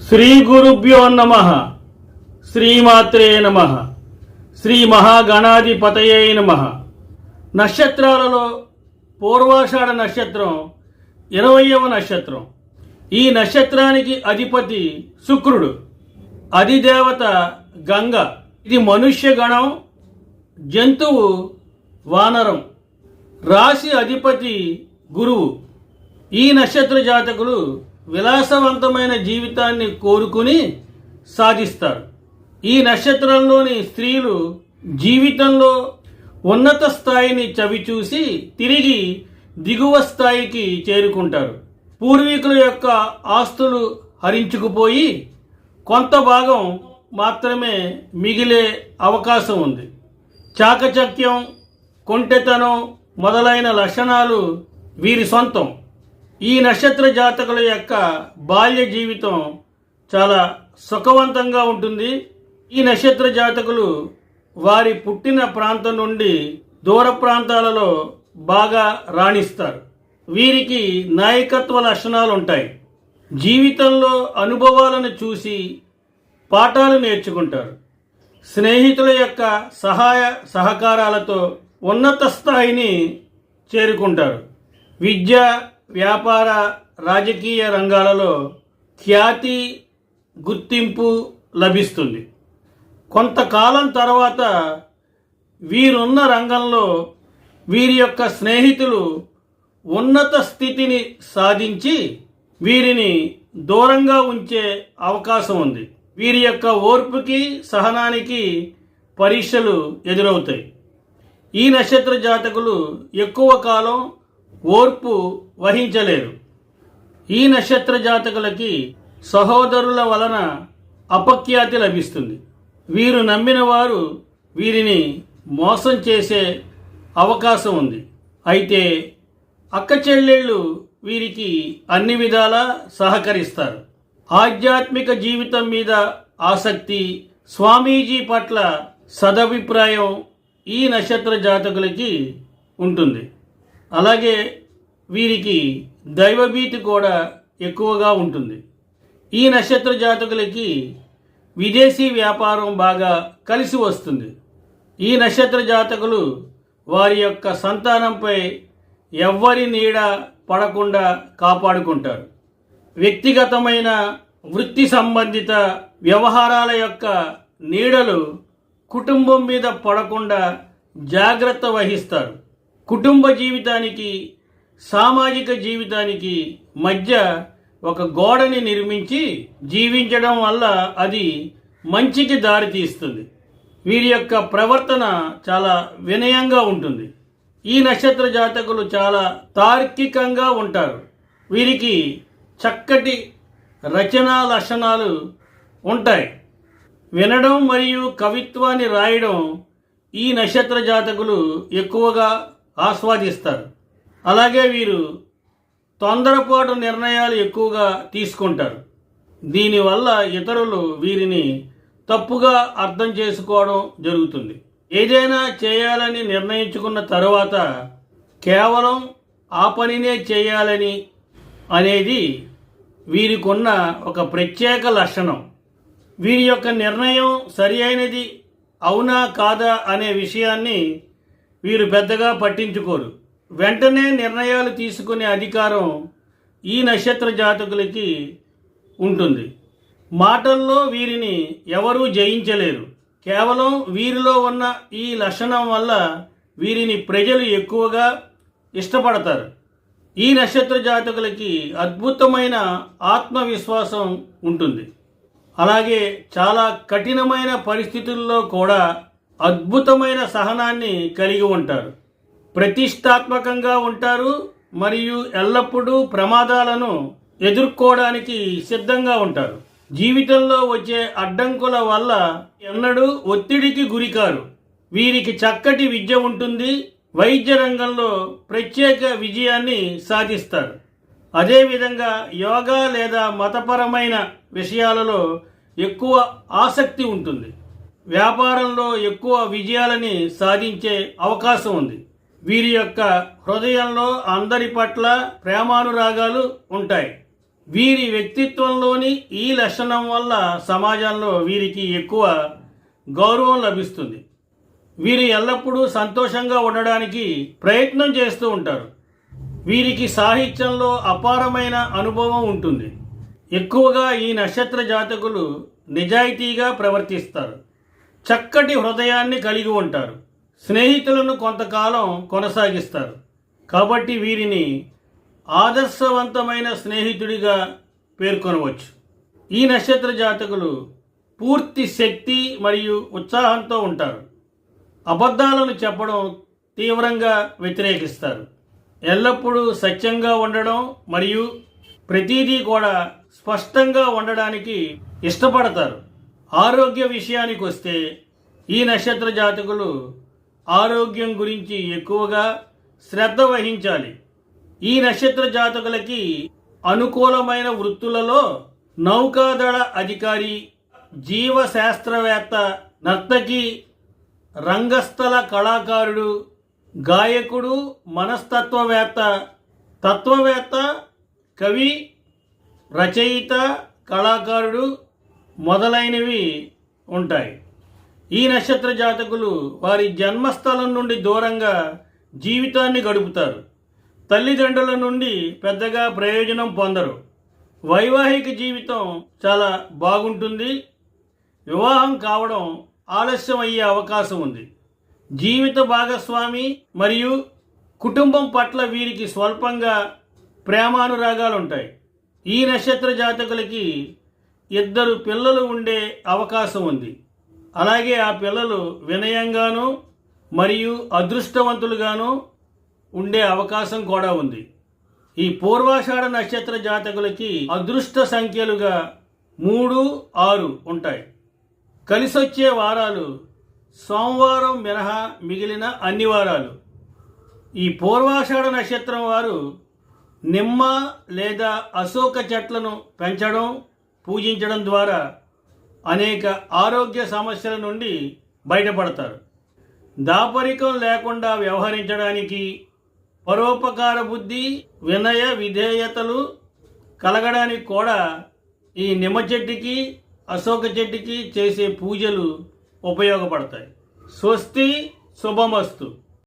శ్రీ గురుభ్యో నమః. శ్రీమాత్రే నమః. శ్రీ మహాగణాధిపతయే నమః. నక్షత్రాలలో పూర్వాషాఢ నక్షత్రం 20వ నక్షత్రం. ఈ నక్షత్రానికి అధిపతి శుక్రుడు, అధిదేవత గంగ. ఇది మనుష్య గణం, జంతువు వానరం. రాశి అధిపతి గురువు. ఈ నక్షత్ర జాతకులు విలాసవంతమైన జీవితాన్ని కోరుకుని సాధిస్తారు. ఈ నక్షత్రంలోని స్త్రీలు జీవితంలో ఉన్నత స్థాయిని చవిచూసి తిరిగి దిగువ స్థాయికి చేరుకుంటారు. పూర్వీకుల యొక్క ఆస్తులు హరించుకుపోయి కొంత భాగం మాత్రమే మిగిలే అవకాశం ఉంది. చాకచక్యం, కొంటెతనం మొదలైన లక్షణాలు వీరి సొంతం. ఈ నక్షత్ర జాతకుల యొక్క బాల్య జీవితం చాలా సుఖవంతంగా ఉంటుంది. ఈ నక్షత్ర జాతకులు వారి పుట్టిన ప్రాంతం నుండి దూర ప్రాంతాలలో బాగా రాణిస్తారు. వీరికి నాయకత్వ లక్షణాలు ఉంటాయి. జీవితంలో అనుభవాలను చూసి పాఠాలు నేర్చుకుంటారు. స్నేహితుల యొక్క సహాయ సహకారాలతో ఉన్నత స్థాయిని చేరుకుంటారు. విద్య, వ్యాపార, రాజకీయ రంగాలలో ఖ్యాతి, గుర్తింపు లభిస్తుంది. కొంతకాలం తర్వాత వీరున్న రంగంలో వీరి యొక్క స్నేహితులు ఉన్నత స్థితిని సాధించి వీరిని దూరంగా ఉంచే అవకాశం ఉంది. వీరి యొక్క ఓర్పుకి, సహనానికి పరీక్షలు ఎదురవుతాయి. ఈ నక్షత్ర జాతకులు ఎక్కువ కాలం ఓర్పు వహించలేరు. ఈ నక్షత్ర జాతకులకి సహోదరుల వలన అపఖ్యాతి లభిస్తుంది. వీరు నమ్మిన వారు వీరిని మోసం చేసే అవకాశం ఉంది. అయితే అక్క చెల్లెళ్ళు వీరికి అన్ని విధాలా సహకరిస్తారు. ఆధ్యాత్మిక జీవితం మీద ఆసక్తి, స్వామీజీ పట్ల సదభిప్రాయం ఈ నక్షత్ర జాతకులకి ఉంటుంది. అలాగే వీరికి దైవభీతి కూడా ఎక్కువగా ఉంటుంది. ఈ నక్షత్ర జాతకులకి విదేశీ వ్యాపారం బాగా కలిసి వస్తుంది. ఈ నక్షత్ర జాతకులు వారి యొక్క సంతానంపై ఎవ్వరి నీడ పడకుండా కాపాడుకుంటారు. వ్యక్తిగతమైన, వృత్తి సంబంధిత వ్యవహారాల యొక్క నీడలు కుటుంబం మీద పడకుండా జాగ్రత్త వహిస్తారు. కుటుంబ జీవితానికి, సామాజిక జీవితానికి మధ్య ఒక గోడని నిర్మించి జీవించడం వల్ల అది మంచికి దారితీస్తుంది. వీరి యొక్క ప్రవర్తన చాలా వినయంగా ఉంటుంది. ఈ నక్షత్ర జాతకులు చాలా తార్కికంగా ఉంటారు. వీరికి చక్కటి రచనా లక్షణాలు ఉంటాయి. వినడం మరియు కవిత్వాన్ని రాయడం ఈ నక్షత్ర జాతకులు ఎక్కువగా ఆస్వాదిస్తారు. అలాగే వీరు తొందరపాటు నిర్ణయాలు ఎక్కువగా తీసుకుంటారు. దీనివల్ల ఇతరులు వీరిని తప్పుగా అర్థం చేసుకోవడం జరుగుతుంది. ఏదైనా చేయాలని నిర్ణయించుకున్న తర్వాత కేవలం ఆ పనినే చేయాలని అనేది వీరికున్న ఒక ప్రత్యేక లక్షణం. వీరి యొక్క నిర్ణయం సరి అయినది అవునా కాదా అనే విషయాన్ని వీరు పెద్దగా పట్టించుకోరు. వెంటనే నిర్ణయాలు తీసుకునే అధికారం ఈ నక్షత్ర జాతకులకి ఉంటుంది. మాటల్లో వీరిని ఎవరూ జయించలేరు. కేవలం వీరిలో ఉన్న ఈ లక్షణం వల్ల వీరిని ప్రజలు ఎక్కువగా ఇష్టపడతారు. ఈ నక్షత్ర జాతకులకి అద్భుతమైన ఆత్మవిశ్వాసం ఉంటుంది. అలాగే చాలా కఠినమైన పరిస్థితుల్లో కూడా అద్భుతమైన సహనాన్ని కలిగి ఉంటారు. ప్రతిష్టాత్మకంగా ఉంటారు మరియు ఎల్లప్పుడూ ప్రమాదాలను ఎదుర్కోవడానికి సిద్ధంగా ఉంటారు. జీవితంలో వచ్చే అడ్డంకుల వల్ల ఎన్నడూ ఒత్తిడికి గురికారు. వీరికి చక్కటి విద్య ఉంటుంది. వైద్య రంగంలో ప్రత్యేక విజయాన్ని సాధిస్తారు. అదేవిధంగా యోగా లేదా మతపరమైన విషయాలలో ఎక్కువ ఆసక్తి ఉంటుంది. వ్యాపారంలో ఎక్కువ విజయాలని సాధించే అవకాశం ఉంది. వీరి యొక్క హృదయంలో అందరి పట్ల ప్రేమానురాగాలు ఉంటాయి. వీరి వ్యక్తిత్వంలోని ఈ లక్షణం వల్ల సమాజంలో వీరికి ఎక్కువ గౌరవం లభిస్తుంది. వీరు ఎల్లప్పుడూ సంతోషంగా ఉండడానికి ప్రయత్నం చేస్తూ ఉంటారు. వీరికి సాహిత్యంలో అపారమైన అనుభవం ఉంటుంది. ఎక్కువగా ఈ నక్షత్ర జాతకులు నిజాయితీగా ప్రవర్తిస్తారు. చక్కటి హృదయాన్ని కలిగి ఉంటారు. స్నేహితులను కొంతకాలం కొనసాగిస్తారు. కాబట్టి వీరిని ఆదర్శవంతమైన స్నేహితుడిగా పేర్కొనవచ్చు. ఈ నక్షత్ర జాతకులు పూర్తి శక్తి మరియు ఉత్సాహంతో ఉంటారు. అబద్ధాలను చెప్పడం తీవ్రంగా వ్యతిరేకిస్తారు. ఎల్లప్పుడూ సత్యంగా ఉండడం మరియు ప్రతిదీ కూడా స్పష్టంగా ఉండడానికి ఇష్టపడతారు. ఆరోగ్య విషయానికి వస్తే ఈ నక్షత్ర జాతకులు ఆరోగ్యం గురించి ఎక్కువగా శ్రద్ధ వహించాలి. ఈ నక్షత్ర జాతకులకి అనుకూలమైన వృత్తులలో నౌకాదళ అధికారి, జీవశాస్త్రవేత్త, నర్తకి, రంగస్థల కళాకారుడు, గాయకుడు, మనస్తత్వవేత్త, తత్వవేత్త, కవి, రచయిత, కళాకారుడు మొదలైనవి ఉంటాయి. ఈ నక్షత్ర జాతకులు వారి జన్మస్థలం నుండి దూరంగా జీవితాన్ని గడుపుతారు. తల్లిదండ్రుల నుండి పెద్దగా ప్రయోజనం పొందరు. వైవాహిక జీవితం చాలా బాగుంటుంది. వివాహం కావడం ఆలస్యం అయ్యే అవకాశం ఉంది. జీవిత భాగస్వామి మరియు కుటుంబం పట్ల వీరికి స్వల్పంగా ప్రేమానురాగాలు ఉంటాయి. ఈ నక్షత్ర జాతకులకి 2 పిల్లలు ఉండే అవకాశం ఉంది. అలాగే ఆ పిల్లలు వినయంగాను మరియు అదృష్టవంతులుగాను ఉండే అవకాశం కూడా ఉంది. ఈ పూర్వాషాఢ నక్షత్ర జాతకులకి అదృష్ట సంఖ్యలుగా 3, 6 ఉంటాయి. కలిసొచ్చే వారాలు సోమవారం మినహా మిగిలిన అన్ని వారాలు. ఈ పూర్వాషాఢ నక్షత్రం వారు నిమ్మ లేదా అశోక చెట్లను పెంచడం, పూజించడం ద్వారా అనేక ఆరోగ్య సమస్యల నుండి బయటపడతారు. దాపరికం లేకుండా వ్యవహరించడానికి, పరోపకార బుద్ధి, వినయ విధేయతలు కలగడానికి కూడా ఈ నిమ్మ చెట్టుకి, అశోక చెట్టుకి చేసే పూజలు ఉపయోగపడతాయి. స్వస్తి, శుభమస్తు.